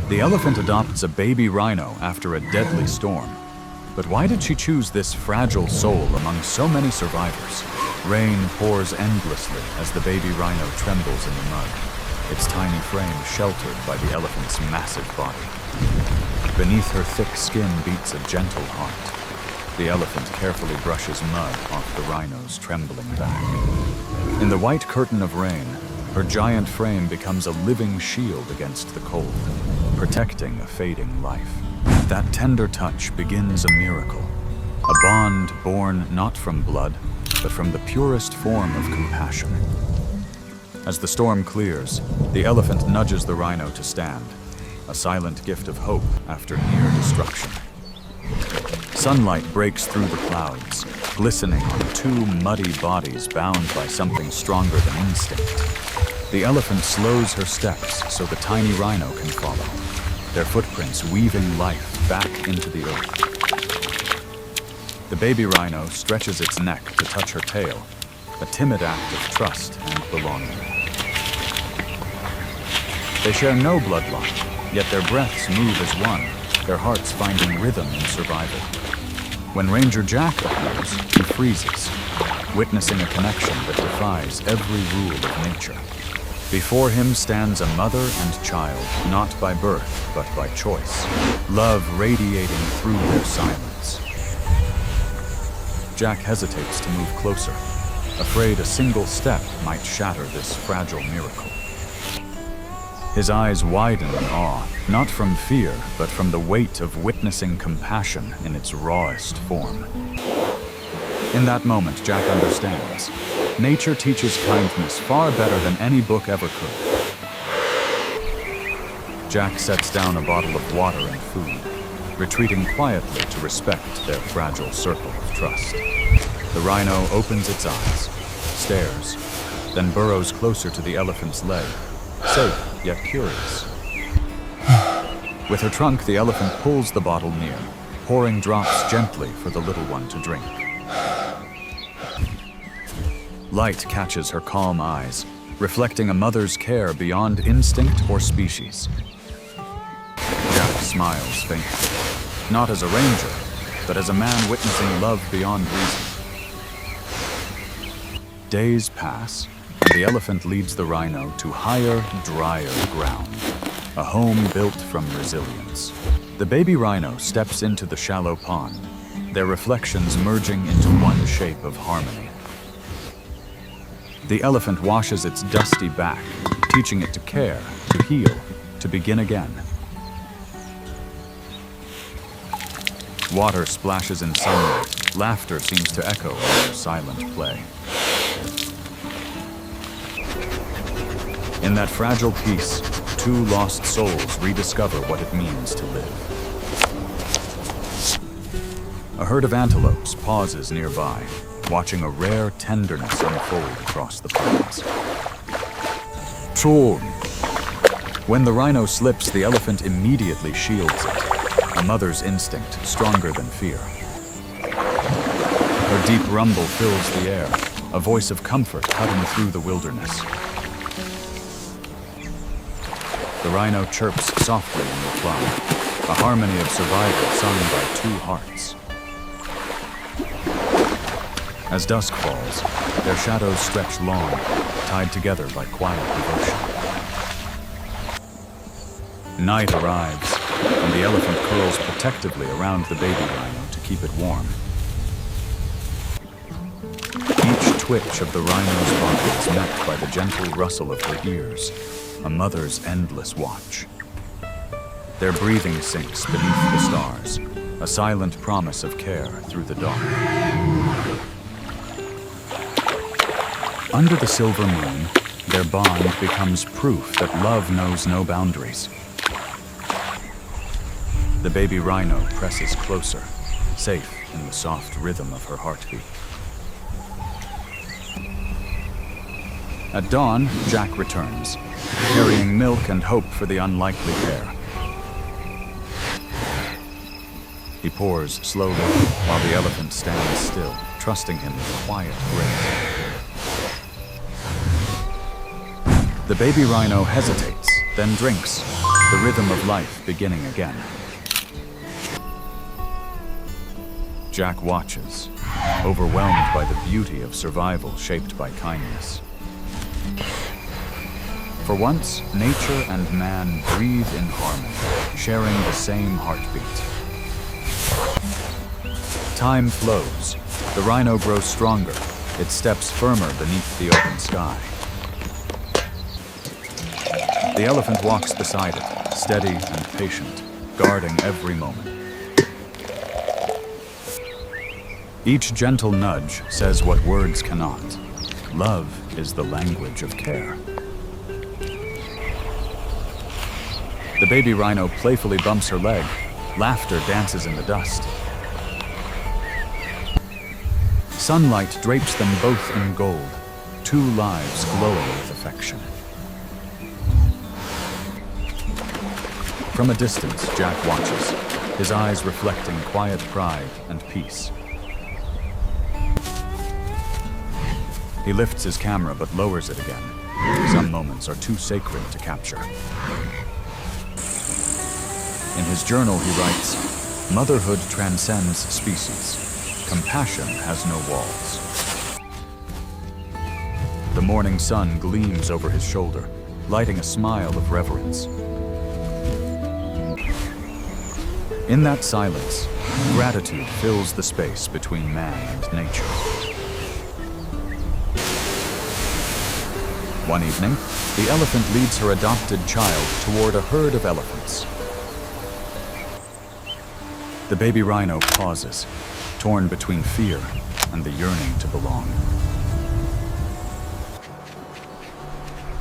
The elephant adopts a baby rhino after a deadly storm. But why did she choose this fragile soul among so many survivors? Rain pours endlessly as the baby rhino trembles in the mud, its tiny frame sheltered by the elephant's massive body. Beneath her thick skin beats a gentle heart. The elephant carefully brushes mud off the rhino's trembling back. In the white curtain of rain, her giant frame becomes a living shield against the cold, protecting a fading life. That tender touch begins a miracle, a bond born not from blood, but from the purest form of compassion. As the storm clears, the elephant nudges the rhino to stand, a silent gift of hope after near destruction. Sunlight breaks through the clouds, glistening on two muddy bodies bound by something stronger than instinct. The elephant slows her steps so the tiny rhino can follow, their footprints weaving life back into the earth. The baby rhino stretches its neck to touch her tail, a timid act of trust and belonging. They share no bloodline, yet their breaths move as one, their hearts finding rhythm in survival. When Ranger Jack appears, he freezes, witnessing a connection that defies every rule of nature. Before him stands a mother and child, not by birth, but by choice, love radiating through their silence. Jack hesitates to move closer, afraid a single step might shatter this fragile miracle. His eyes widen in awe, not from fear, but from the weight of witnessing compassion in its rawest form. In that moment, Jack understands. Nature teaches kindness far better than any book ever could. Jack sets down a bottle of water and food, retreating quietly to respect their fragile circle of trust. The rhino opens its eyes, stares, then burrows closer to the elephant's leg, safe yet curious. With her trunk, the elephant pulls the bottle near, pouring drops gently for the little one to drink. Light catches her calm eyes, reflecting a mother's care beyond instinct or species. Jack smiles faintly, not as a ranger, but as a man witnessing love beyond reason. Days pass, and the elephant leads the rhino to higher, drier ground, a home built from resilience. The baby rhino steps into the shallow pond, their reflections merging into one shape of harmony. The elephant washes its dusty back, teaching it to care, to heal, to begin again. Water splashes in sunlight. Laughter seems to echo in their silent play. In that fragile peace, two lost souls rediscover what it means to live. A herd of antelopes pauses nearby, watching a rare tenderness unfold across the plains. Chorn! When the rhino slips, the elephant immediately shields it, a mother's instinct stronger than fear. Her deep rumble fills the air, a voice of comfort cutting through the wilderness. The rhino chirps softly in reply, a harmony of survival sung by two hearts. As dusk falls, their shadows stretch long, tied together by quiet devotion. Night arrives, and the elephant curls protectively around the baby rhino to keep it warm. Each twitch of the rhino's body is met by the gentle rustle of her ears, a mother's endless watch. Their breathing sinks beneath the stars, a silent promise of care through the dark. Under the silver moon, their bond becomes proof that love knows no boundaries. The baby rhino presses closer, safe in the soft rhythm of her heartbeat. At dawn, Jack returns, carrying milk and hope for the unlikely pair. He pours slowly while the elephant stands still, trusting him with quiet grace. The baby rhino hesitates, then drinks, the rhythm of life beginning again. Jack watches, overwhelmed by the beauty of survival shaped by kindness. For once, nature and man breathe in harmony, sharing the same heartbeat. Time flows. The rhino grows stronger, its steps firmer beneath the open sky. The elephant walks beside it, steady and patient, guarding every moment. Each gentle nudge says what words cannot. Love is the language of care. The baby rhino playfully bumps her leg. Laughter dances in the dust. Sunlight drapes them both in gold, two lives glowing with affection. From a distance, Jack watches, his eyes reflecting quiet pride and peace. He lifts his camera but lowers it again. Some moments are too sacred to capture. In his journal he writes, "Motherhood transcends species. Compassion has no walls." The morning sun gleams over his shoulder, lighting a smile of reverence. In that silence, gratitude fills the space between man and nature. One evening, the elephant leads her adopted child toward a herd of elephants. The baby rhino pauses, torn between fear and the yearning to belong.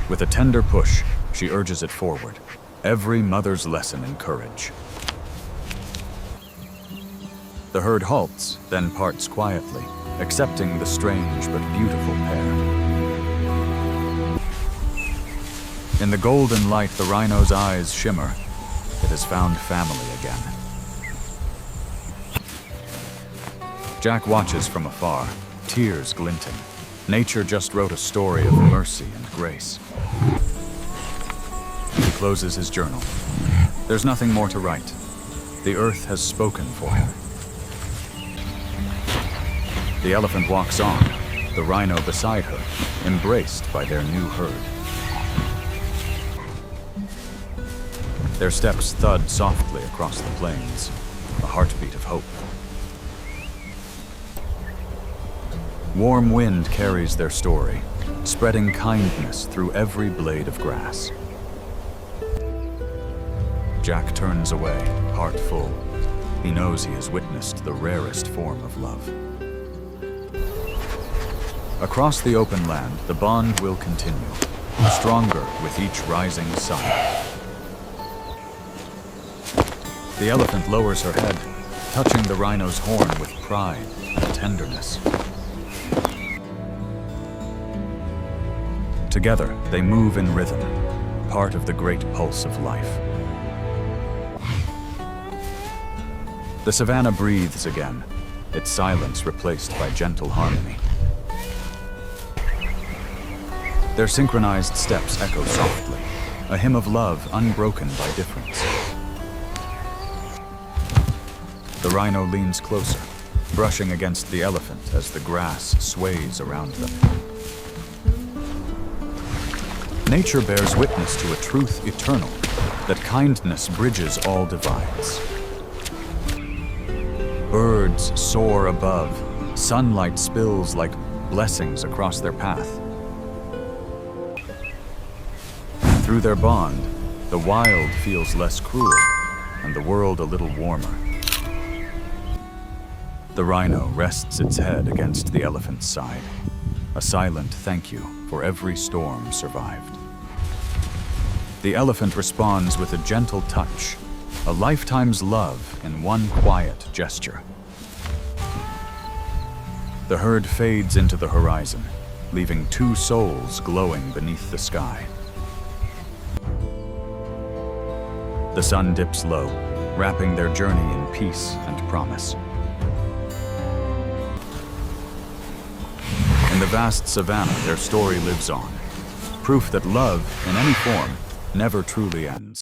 With a tender push, she urges it forward, every mother's lesson in courage. The herd halts, then parts quietly, accepting the strange but beautiful pair. In the golden light, the rhino's eyes shimmer. It has found family again. Jack watches from afar, tears glinting. Nature just wrote a story of mercy and grace. He closes his journal. There's nothing more to write. The earth has spoken for him. The elephant walks on, the rhino beside her, embraced by their new herd. Their steps thud softly across the plains, a heartbeat of hope. Warm wind carries their story, spreading kindness through every blade of grass. Jack turns away, heart full. He knows he has witnessed the rarest form of love. Across the open land, the bond will continue, stronger with each rising sun. The elephant lowers her head, touching the rhino's horn with pride and tenderness. Together, they move in rhythm, part of the great pulse of life. The savanna breathes again, its silence replaced by gentle harmony. Their synchronized steps echo softly, a hymn of love unbroken by difference. The rhino leans closer, brushing against the elephant as the grass sways around them. Nature bears witness to a truth eternal, that kindness bridges all divides. Birds soar above, sunlight spills like blessings across their path. Through their bond, the wild feels less cruel, and the world a little warmer. The rhino rests its head against the elephant's side, a silent thank you for every storm survived. The elephant responds with a gentle touch, a lifetime's love in one quiet gesture. The herd fades into the horizon, leaving two souls glowing beneath the sky. The sun dips low, wrapping their journey in peace and promise. In the vast savanna, their story lives on, proof that love, in any form, never truly ends.